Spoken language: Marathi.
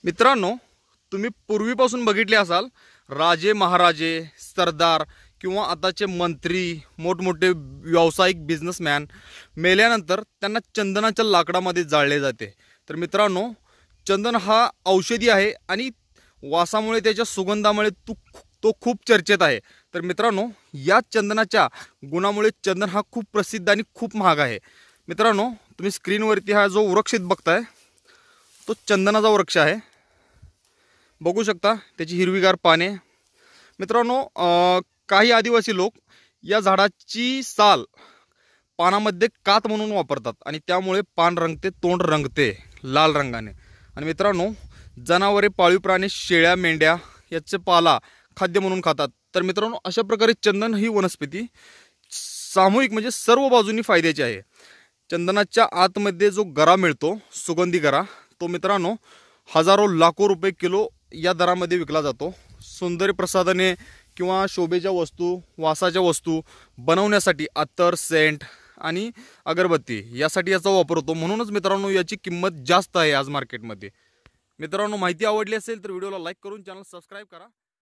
मित्रांनो, तुम्ही पूर्वीपासून बघितले असाल राजे महाराजे सरदार किंवा आताचे मंत्री मोठमोठे व्यावसायिक बिझनेसमॅन मेल्यानंतर त्यांना चंदनाच्या लाकडामध्ये जाळले जाते। तर मित्रांनो, चंदन हा औषधी आहे आणि वासामुळे त्याच्या सुगंधामुळे तो खूप चर्चेत आहे। तर मित्रांनो, या चंदनाच्या गुणामुळे चंदन हा खूप प्रसिद्ध आणि खूप महाग आहे। मित्रांनो, तुम्ही स्क्रीनवरती हा जो वृक्ष बघताय तो चंदनाचा वृक्ष आहे। बघू शकता त्याची हिरवीगार पाने। मित्रांनो, काही आदिवासी लोक या झाडाची साल पानामध्ये कात म्हणून वापरतात आणि त्यामुळे पान रंगते, तोंड रंगते लाल रंगाने। आणि मित्रांनो, जनावरे पाळीव प्राणी शेळ्या मेंढ्या याचे पाला खाद्य म्हणून खातात। तर मित्रांनो, अशा प्रकारे चंदन ही वनस्पती सामूहिक म्हणजे सर्व बाजूंनी फायद्याची आहे। चंदनाच्या आतमध्ये जो गरा मिळतो, सुगंधी गरा, तो मित्रांनो हजारो लाखो रुपये किलो या दरामध्ये विकला जातो। सौंदर्य प्रसाधने किंवा शोभेच्या वस्तू, वासाच्या वस्तू बनवण्यासाठी अत्तर, सेंट आणि अगरबत्ती यासाठी याचा वापर होतो। म्हणूनच मित्रांनो, याची किंमत जास्त आहे आज मार्केटमध्ये। मित्रांनो, माहिती आवडली असेल तर व्हिडिओला लाईक करून चॅनल सबस्क्राईब करा।